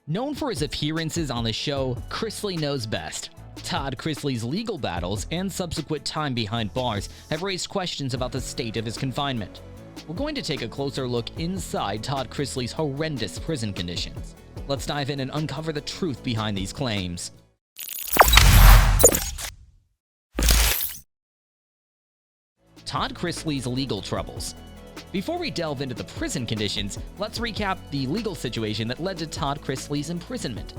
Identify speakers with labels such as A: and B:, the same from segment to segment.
A: Known for his appearances on the show Chrisley Knows Best, Todd Chrisley's legal battles and subsequent time behind bars have raised questions about the state of his confinement. We're going to take a closer look inside Todd Chrisley's horrendous prison conditions. Let's dive in and uncover the truth behind these claims. Todd Chrisley's legal troubles. Before we delve into the prison conditions, let's recap the legal situation that led to Todd Chrisley's imprisonment.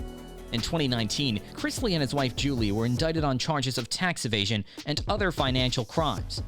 A: In 2019, Chrisley and his wife Julie were indicted on charges of tax evasion and other financial crimes.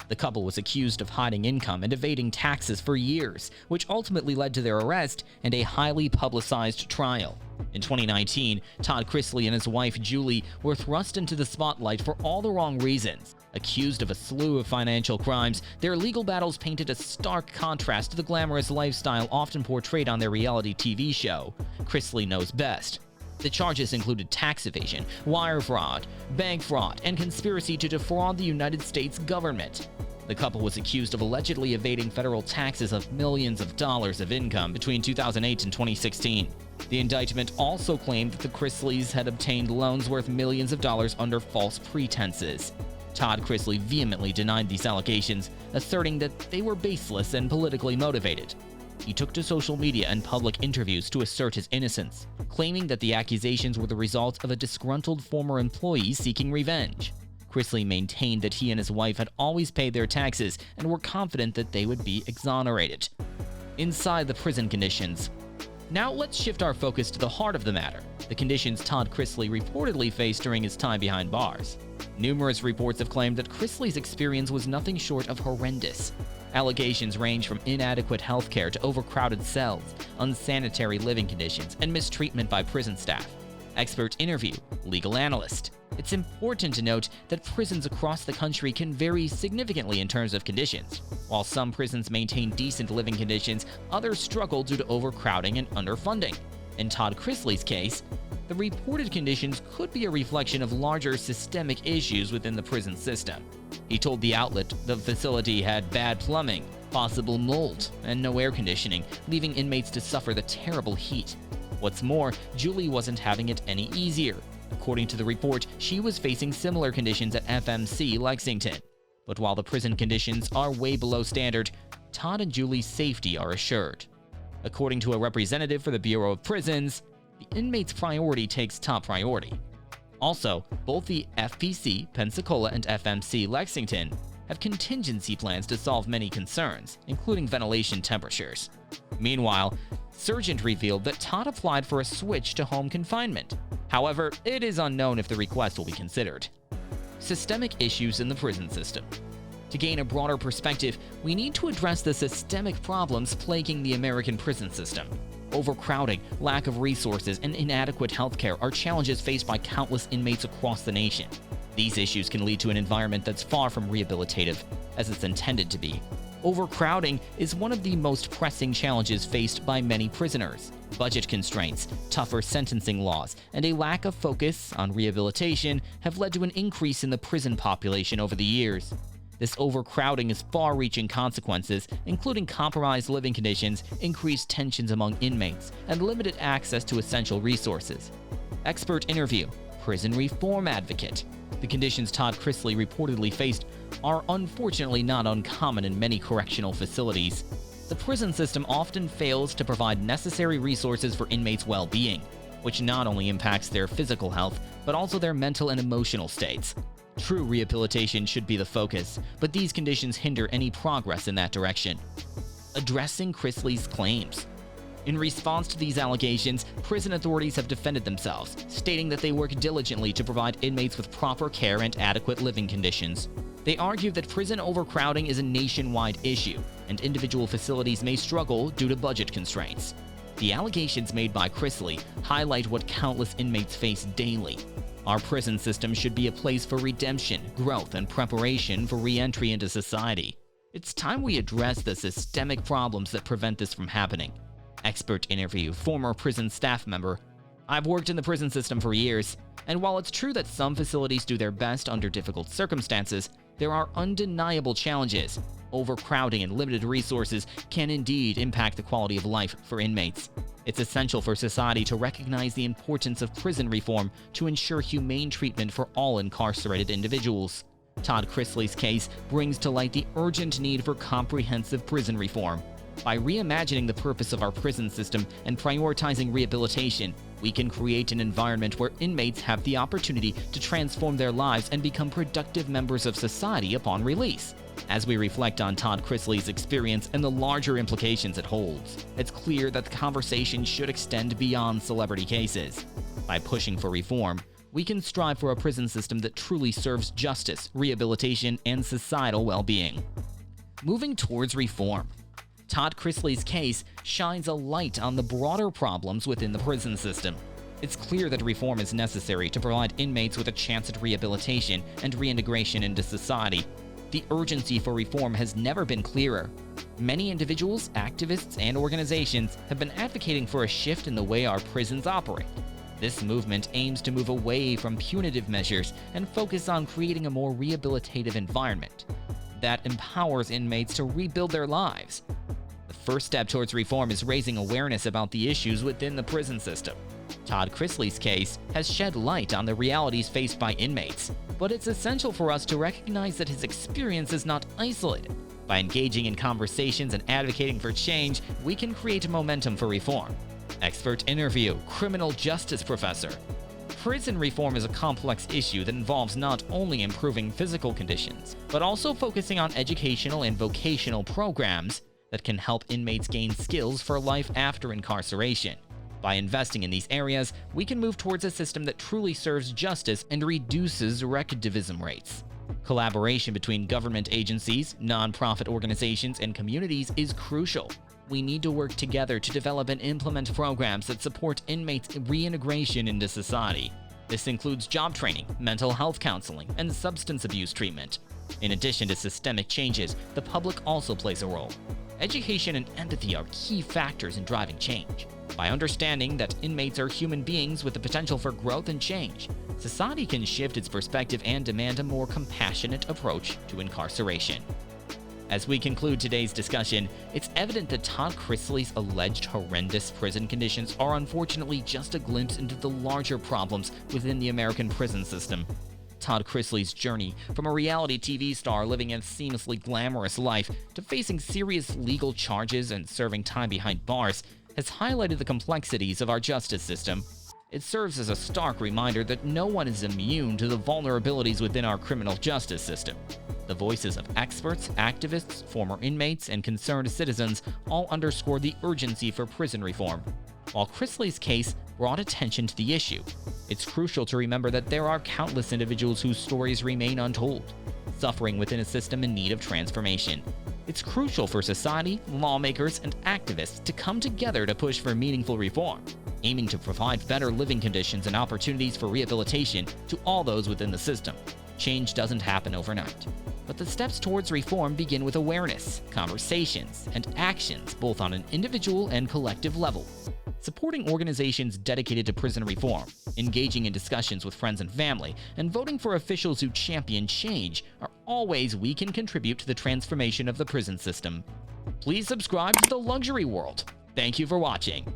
A: The couple was accused of hiding income and evading taxes for years, which ultimately led to their arrest and a highly publicized trial. In 2019, Todd Chrisley and his wife Julie were thrust into the spotlight for all the wrong reasons. Accused of a slew of financial crimes, their legal battles painted a stark contrast to the glamorous lifestyle often portrayed on their reality TV show, Chrisley Knows Best. The charges included tax evasion, wire fraud, bank fraud, and conspiracy to defraud the United States government. The couple was accused of allegedly evading federal taxes of millions of dollars of income between 2008 and 2016. The indictment also claimed that the Chrisleys had obtained loans worth millions of dollars under false pretenses. Todd Chrisley vehemently denied these allegations, asserting that they were baseless and politically motivated. He took to social media and public interviews to assert his innocence, claiming that the accusations were the result of a disgruntled former employee seeking revenge. Chrisley maintained that he and his wife had always paid their taxes and were confident that they would be exonerated. Inside the prison conditions. Now let's shift our focus to the heart of the matter, the conditions Todd Chrisley reportedly faced during his time behind bars. Numerous reports have claimed that Chrisley's experience was nothing short of horrendous. Allegations range from inadequate healthcare to overcrowded cells, unsanitary living conditions, and mistreatment by prison staff. Expert interview, legal analyst. It's important to note that prisons across the country can vary significantly in terms of conditions. While some prisons maintain decent living conditions, others struggle due to overcrowding and underfunding. In Todd Chrisley's case, the reported conditions could be a reflection of larger systemic issues within the prison system. He told the outlet the facility had bad plumbing, possible mold, and no air conditioning, leaving inmates to suffer the terrible heat. What's more, Julie wasn't having it any easier. According to the report, she was facing similar conditions at FMC Lexington. But while the prison conditions are way below standard, Todd and Julie's safety are assured. According to a representative for the Bureau of Prisons, the inmates' priority takes top priority. Also, both the FPC Pensacola and FMC Lexington have contingency plans to solve many concerns, including ventilation temperatures. Meanwhile, Sergeant revealed that Todd applied for a switch to home confinement. However, it is unknown if the request will be considered. Systemic issues in the prison system. To gain a broader perspective, we need to address the systemic problems plaguing the American prison system. Overcrowding, lack of resources, and inadequate healthcare are challenges faced by countless inmates across the nation. These issues can lead to an environment that's far from rehabilitative, as it's intended to be. Overcrowding is one of the most pressing challenges faced by many prisoners. Budget constraints, tougher sentencing laws, and a lack of focus on rehabilitation have led to an increase in the prison population over the years. This overcrowding has far-reaching consequences, including compromised living conditions, increased tensions among inmates, and limited access to essential resources. Expert interview, prison reform advocate. The conditions Todd Chrisley reportedly faced are unfortunately not uncommon in many correctional facilities. The prison system often fails to provide necessary resources for inmates' well-being, which not only impacts their physical health, but also their mental and emotional states. True rehabilitation should be the focus, but these conditions hinder any progress in that direction. Addressing Chrisley's claims. In response to these allegations, prison authorities have defended themselves, stating that they work diligently to provide inmates with proper care and adequate living conditions. They argue that prison overcrowding is a nationwide issue, and individual facilities may struggle due to budget constraints. The allegations made by Chrisley highlight what countless inmates face daily. Our prison system should be a place for redemption, growth, and preparation for re-entry into society. It's time we address the systemic problems that prevent this from happening. Expert interview, former prison staff member. I've worked in the prison system for years, and while it's true that some facilities do their best under difficult circumstances, there are undeniable challenges. Overcrowding and limited resources can indeed impact the quality of life for inmates. It's essential for society to recognize the importance of prison reform to ensure humane treatment for all incarcerated individuals. Todd Chrisley's case brings to light the urgent need for comprehensive prison reform. By reimagining the purpose of our prison system and prioritizing rehabilitation, we can create an environment where inmates have the opportunity to transform their lives and become productive members of society upon release. As we reflect on Todd Chrisley's experience and the larger implications it holds, it's clear that the conversation should extend beyond celebrity cases. By pushing for reform, we can strive for a prison system that truly serves justice, rehabilitation, and societal well-being. Moving towards reform, Todd Chrisley's case shines a light on the broader problems within the prison system. It's clear that reform is necessary to provide inmates with a chance at rehabilitation and reintegration into society. The urgency for reform has never been clearer. Many individuals, activists, and organizations have been advocating for a shift in the way our prisons operate. This movement aims to move away from punitive measures and focus on creating a more rehabilitative environment that empowers inmates to rebuild their lives. The first step towards reform is raising awareness about the issues within the prison system. Todd Chrisley's case has shed light on the realities faced by inmates, but it's essential for us to recognize that his experience is not isolated. By engaging in conversations and advocating for change, we can create momentum for reform. Expert interview, criminal justice professor. Prison reform is a complex issue that involves not only improving physical conditions, but also focusing on educational and vocational programs that can help inmates gain skills for life after incarceration. By investing in these areas, we can move towards a system that truly serves justice and reduces recidivism rates. Collaboration between government agencies, nonprofit organizations, and communities is crucial. We need to work together to develop and implement programs that support inmates' reintegration into society. This includes job training, mental health counseling, and substance abuse treatment. In addition to systemic changes, the public also plays a role. Education and empathy are key factors in driving change. By understanding that inmates are human beings with the potential for growth and change, society can shift its perspective and demand a more compassionate approach to incarceration. As we conclude today's discussion, it's evident that Todd Chrisley's alleged horrendous prison conditions are unfortunately just a glimpse into the larger problems within the American prison system. Todd Chrisley's journey from a reality TV star living a seamlessly glamorous life to facing serious legal charges and serving time behind bars has highlighted the complexities of our justice system. It serves as a stark reminder that no one is immune to the vulnerabilities within our criminal justice system. The voices of experts, activists, former inmates, and concerned citizens all underscore the urgency for prison reform. While Chrisley's case brought attention to the issue, it's crucial to remember that there are countless individuals whose stories remain untold, suffering within a system in need of transformation. It's crucial for society, lawmakers, and activists to come together to push for meaningful reform, aiming to provide better living conditions and opportunities for rehabilitation to all those within the system. Change doesn't happen overnight, but the steps towards reform begin with awareness, conversations, and actions both on an individual and collective level. Supporting organizations dedicated to prison reform, engaging in discussions with friends and family, and voting for officials who champion change are all ways we can contribute to the transformation of the prison system. Please subscribe to The Luxury World. Thank you for watching.